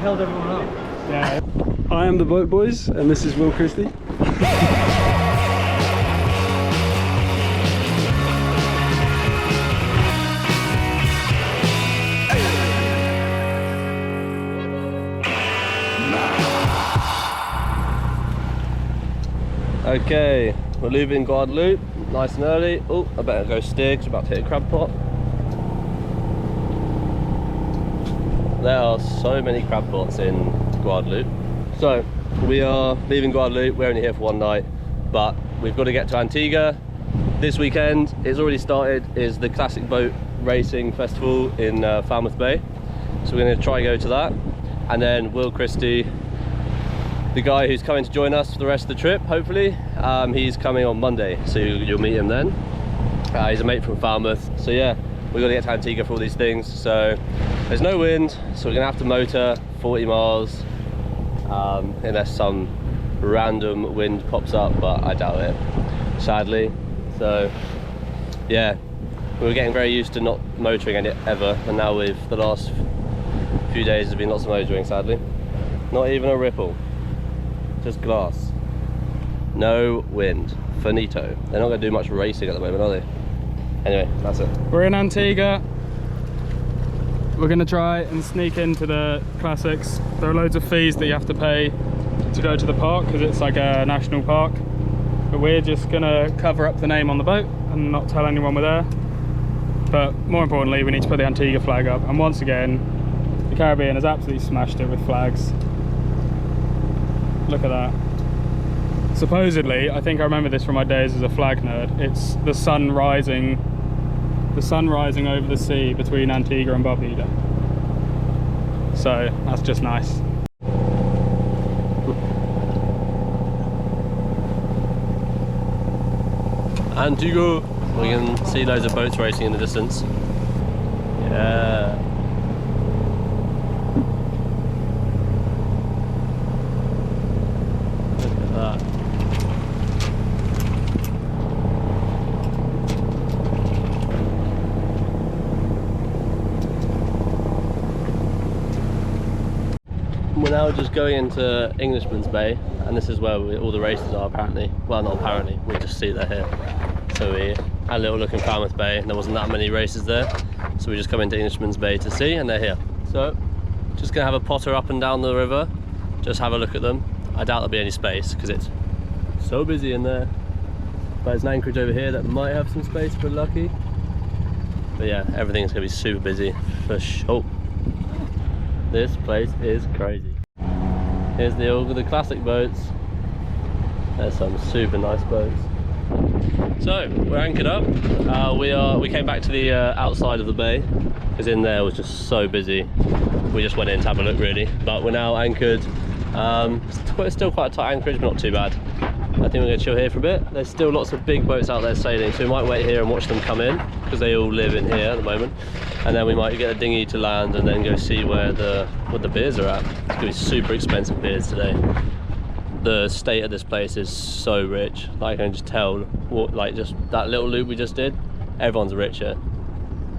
held everyone up. Yeah. I am the boat boys, and this is Will Christie. Okay, we're leaving Guadeloupe nice and early. Oh, I better go steer because we're about to hit a crab pot. There are so many crab pots in Guadeloupe. So, we are leaving Guadeloupe. We're only here for one night, but we've got to get to Antigua. This weekend, it's already started, is the Classic Boat Racing Festival in Falmouth Bay. So we're going to try and go to that. And then Will Christie, the guy who's coming to join us for the rest of the trip, hopefully, he's coming on Monday, so you'll meet him then. He's a mate from Falmouth. So yeah, we've got to get to Antigua for all these things. So there's no wind, so we're gonna have to motor 40 miles unless some random wind pops up, but I doubt it, sadly. So yeah, we were getting very used to not motoring any ever, and now with the last few days there's been lots of motoring, sadly. Not even a ripple, just glass. No wind. Finito. They're not going to do much racing at the moment, are they? Anyway, that's it. We're in Antigua. We're going to try and sneak into the classics. There are loads of fees that you have to pay to go to the park because it's like a national park. But we're just going to cover up the name on the boat and not tell anyone we're there. But more importantly, we need to put the Antigua flag up. And once again, the Caribbean has absolutely smashed it with flags. Look at that. Supposedly, I think I remember this from my days as a flag nerd, it's the sun rising over the sea between Antigua and Barbuda. So that's just nice. Antigua! We can see loads of boats racing in the distance. Yeah. We're now just going into Englishman's Bay, and this is where all the races are apparently. Well, not apparently, we just see they're here. So we had a little look in Falmouth Bay and there wasn't that many races there. So we just come into Englishman's Bay to see, and they're here. So, just gonna have a potter up and down the river, just have a look at them. I doubt there'll be any space because it's so busy in there. But there's an anchorage over here that might have some space if we're lucky. But yeah, everything's gonna be super busy for sure. This place is crazy. Here's all the classic boats. There's some super nice boats. So we're anchored up. We came back to the outside of the bay because in there was just so busy. We just went in to have a look really. But we're now anchored. It's still quite a tight anchorage, but not too bad. I think we're going to chill here for a bit. There's still lots of big boats out there sailing, so we might wait here and watch them come in because they all live in here at the moment. And then we might get a dinghy to land and then go see what the beers are at. It's going to be super expensive beers today. The state of this place is so rich. Like, I can just tell, like just that little loop we just did, everyone's rich here.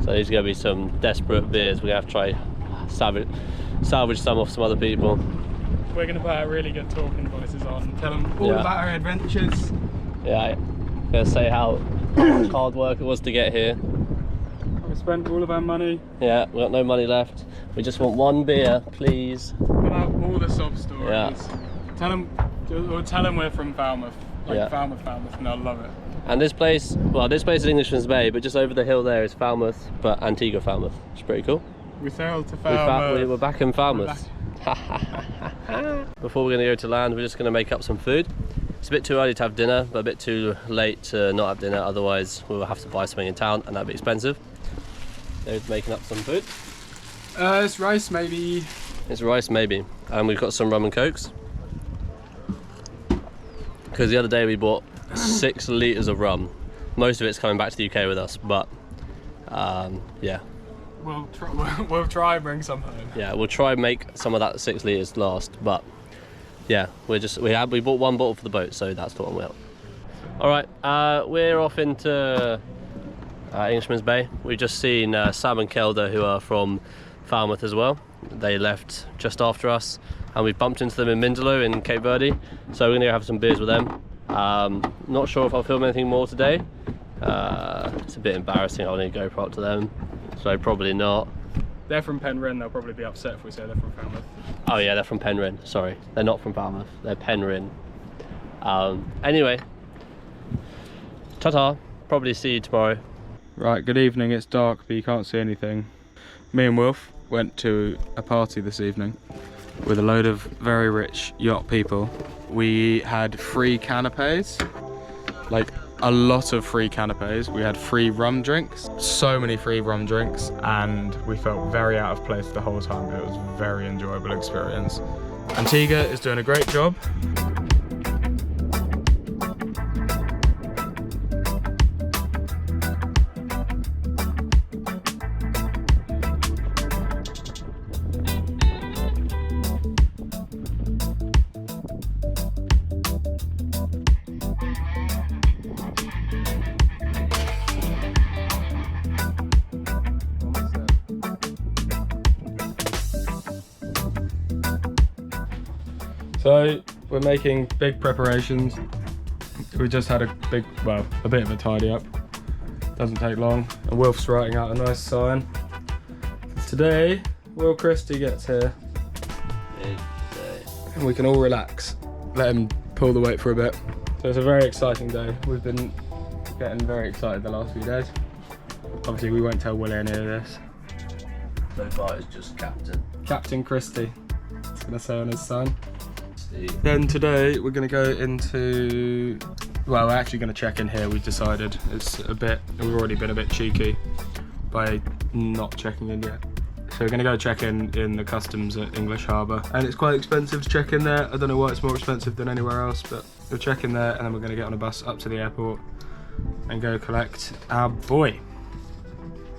So there's going to be some desperate beers. We're going to have to try salvage some off some other people. We're going to put our really good talking voices on, tell them all about our adventures. Yeah, I'm going to say how much hard work it was to get here. We spent all of our money. Yeah, we've got no money left. We just want one beer, please. Pull out all the sob stories. Yeah. Tell them we're from Falmouth. Like Falmouth, and they'll love it. And this place, well, this place is Englishman's Bay, but just over the hill there is Falmouth, but Antigua Falmouth. It's pretty cool. We sailed to Falmouth. We're back in Falmouth. Before we're going to go to land, we're just going to make up some food. It's a bit too early to have dinner, but a bit too late to not have dinner, otherwise we'll have to buy something in town and that'd be expensive. They're making up some food. It's rice maybe. It's rice maybe. And we've got some rum and cokes. Because the other day we bought 6 litres of rum. Most of it's coming back to the UK with us, but yeah. We'll try and bring some home. Yeah, we'll try and make some of that 6 litres last, but yeah, we bought 1 bottle for the boat, so that's the one we're on. Alright, we're off into Englishman's Bay. We've just seen Sam and Kelda, who are from Falmouth as well. They left just after us, and we bumped into them in Mindelo in Cape Verde. So we're gonna go have some beers with them. Not sure if I'll film anything more today. It's a bit embarrassing holding a GoPro up to them, so probably not. They're from Penryn, they'll probably be upset if we say they're from Falmouth. Oh yeah, they're from Penryn, sorry. They're not from Falmouth, they're Penryn. Anyway, ta-ta, probably see you tomorrow. Right, good evening, it's dark but you can't see anything. Me and Wilf went to a party this evening with a load of very rich yacht people. We had free canapes, like a lot of free canapes. We had free rum drinks, so many free rum drinks, and we felt very out of place the whole time, but it was a very enjoyable experience. Antigua is doing a great job. So we're making big preparations. We just had a bit of a tidy up. Doesn't take long. And Wilf's writing out a nice sign. Today, Will Christie gets here. Big day. And we can all relax. Let him pull the weight for a bit. So it's a very exciting day. We've been getting very excited the last few days. Obviously we won't tell Willie any of this. So far it's just Captain. Captain Christie, it's gonna say on his sign. Then today we're going to go into, well, we're actually going to check in here. We've decided we've already been a bit cheeky by not checking in yet. So we're going to go check in the customs at English Harbour, and it's quite expensive to check in there. I don't know why it's more expensive than anywhere else, but we'll check in there and then we're going to get on a bus up to the airport and go collect our boy.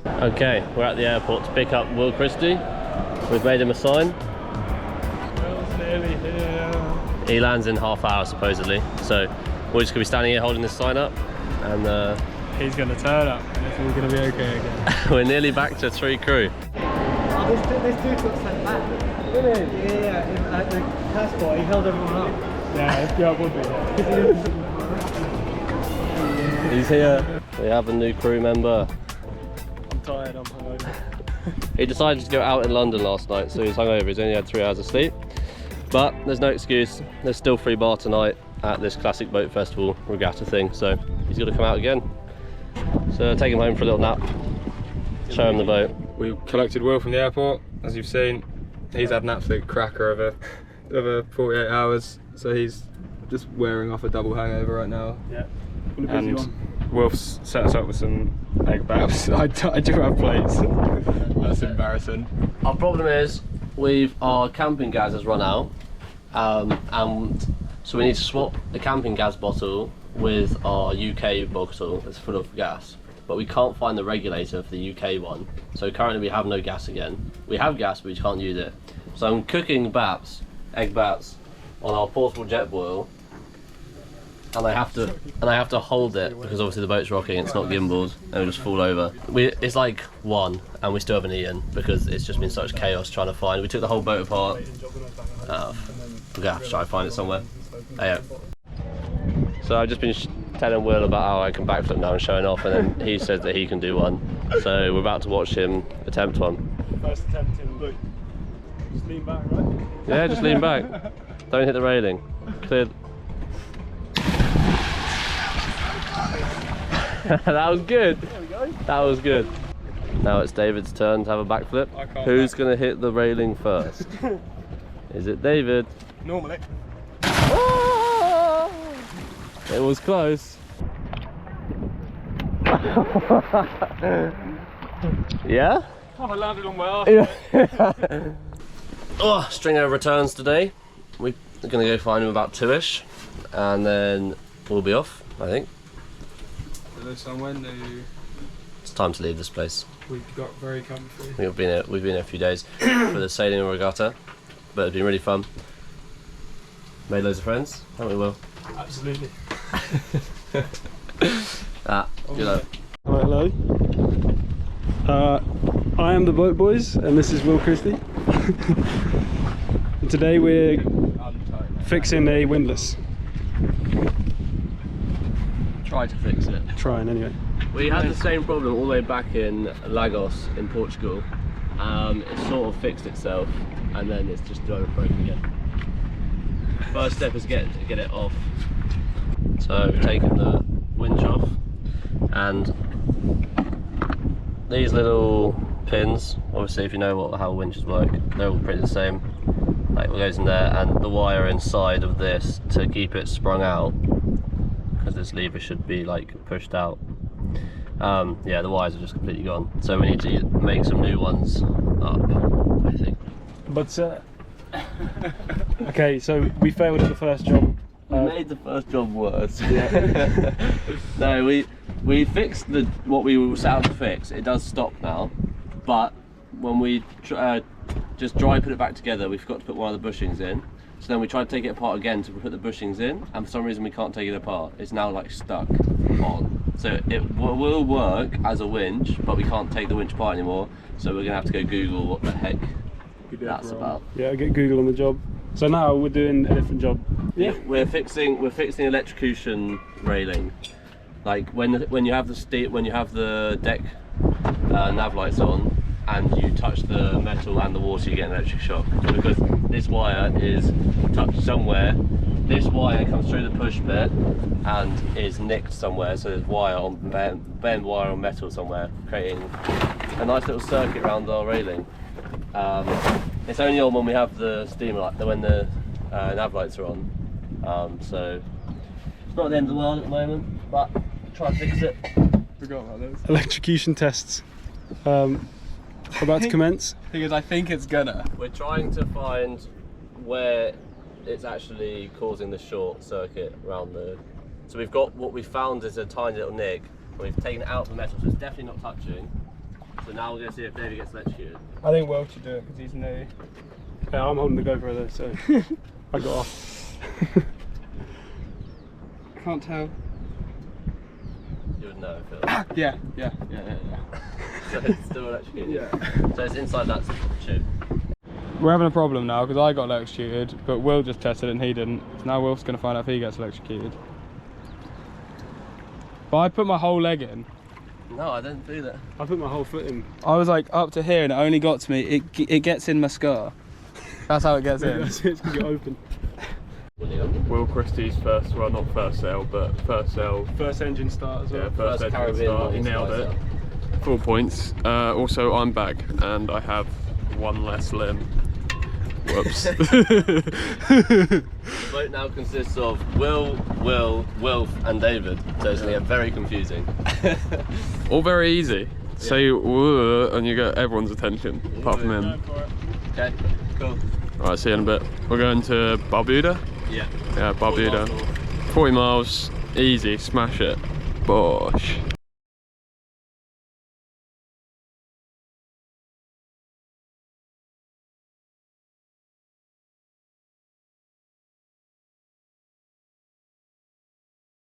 Okay, we're at the airport to pick up Will Christie. We've made him a sign. Will's nearly here. He lands in half hour supposedly, so we're just gonna be standing here holding this sign up, and he's gonna turn up and it's all gonna be okay again. we're nearly back to 3 crew. Oh, this dude got sent back. Really? Yeah, like the passport, he held everyone up. Yeah, it would be. He's here. We have a new crew member. I'm tired, I'm hungover. He decided to go out in London last night, so he's hungover. He's only had 3 hours of sleep. But there's no excuse. There's still free bar tonight at this Classic Boat Festival regatta thing, so he's got to come out again. So take him home for a little nap, show him the boat. We collected Will from the airport, as you've seen. He's had an absolute cracker over 48 hours, so he's just wearing off a double hangover right now. Yeah, and Wilf's set us up with some egg babs. I do have plates. That's embarrassing. Our problem is our camping gas has run out, and so we need to swap the camping gas bottle with our UK bottle that's full of gas, but we can't find the regulator for the UK one, so currently we have no gas again. We have gas but we can't use it, so I'm cooking egg bats on our portable jet boil, and I have to hold it because obviously the boat's rocking, it's not gimbaled, and it'll just fall over. It's like 1 and we still haven't eaten because it's just been such chaos trying to find. We took the whole boat apart. We're gonna have to try and find it somewhere. Yeah. So I've just been telling Will about how I can backflip now and showing off, and then he said that he can do one. So we're about to watch him attempt one. First attempt in blue. Just lean back, right? Yeah, just lean back. Don't hit the railing. Clear. That was good. There we go. That was good. Now it's David's turn to have a backflip. Who's going to hit the railing first? Is it David? Normally. Oh! It was close. Yeah? Oh, I landed on my arse. Yeah. Oh, Stringer returns today. We're going to go find him about 2ish, and then we'll be off, I think. Somewhere new. It's time to leave this place. We got very comfy. We've been here a few days for the sailing regatta, but it's been really fun. Made loads of friends, haven't we, Will? Absolutely. Good luck. Hello. I am the Boat Boys, and this is Will Christie. And today we're fixing a windlass. Try to fix it. Trying anyway. We had the same problem all the way back in Lagos in Portugal. It sort of fixed itself, and then it's just broken again. First step is get it off. So we've taken the winch off, and these little pins, obviously if you know how winches work, they're all pretty the same. Like what goes in there, and the wire inside of this to keep it sprung out, because this lever should be like pushed out. Yeah, the wires are just completely gone, so we need to make some new ones up, I think. But okay, so we failed at the first job. We made the first job worse. Yeah. No, we fixed what we were set out to fix. It does stop now, but when we just dry put it back together, we forgot to put one of the bushings in. So then we tried to take it apart again to put the bushings in, and for some reason we can't take it apart. It's now like stuck on. So it will work as a winch, but we can't take the winch apart anymore. So we're gonna have to go Google what the heck that's about. Yeah, get Google on the job. So now we're doing a different job. Yeah, we're fixing electrocution railing. Like when you have the deck nav lights on, and you touch the metal and the water, you get an electric shock, because this wire is touched somewhere. This wire comes through the push bit and is nicked somewhere, so there's wire on bent wire on metal somewhere, creating a nice little circuit around our railing. It's only on when we have the steam light, when the nav lights are on. So it's not the end of the world at the moment, but try and fix it. Forgot about those. Electrocution tests about to commence. Because I think it's gonna. We're trying to find where it's actually causing the short circuit around the. So we've got what we found is a tiny little nick, and we've taken it out of the metal, so it's definitely not touching. So now we're going to see if David gets electrocuted. I think Will should do it because he's new. Yeah, I'm holding the GoPro though, so I got off. I can't tell. You would know if it Yeah. So it's still electrocuted? Yeah. So it's inside that tube. We're having a problem now because I got electrocuted, but Will just tested it and he didn't. So now Will's going to find out if he gets electrocuted. But I put my whole leg in. No, I didn't do that. I put my whole foot in. I was like up to here and it only got to me. It gets in my scar. That's how it gets in. That's it, it's going to get open. Will Christie's first, well not first sail, but first sail. First engine start as well. Yeah, first engine Caribbean start, he nailed it. 4 points. Also I'm back and I have one less limb. Whoops. The boat now consists of Will, Wilf and David, so it's going to get very confusing. All very easy. Say "whoa" and you get everyone's attention, apart from him. Okay, cool. Alright, see you in a bit. We're going to Barbuda? Yeah. Yeah, Barbuda. 40 miles, easy, smash it. Bosh.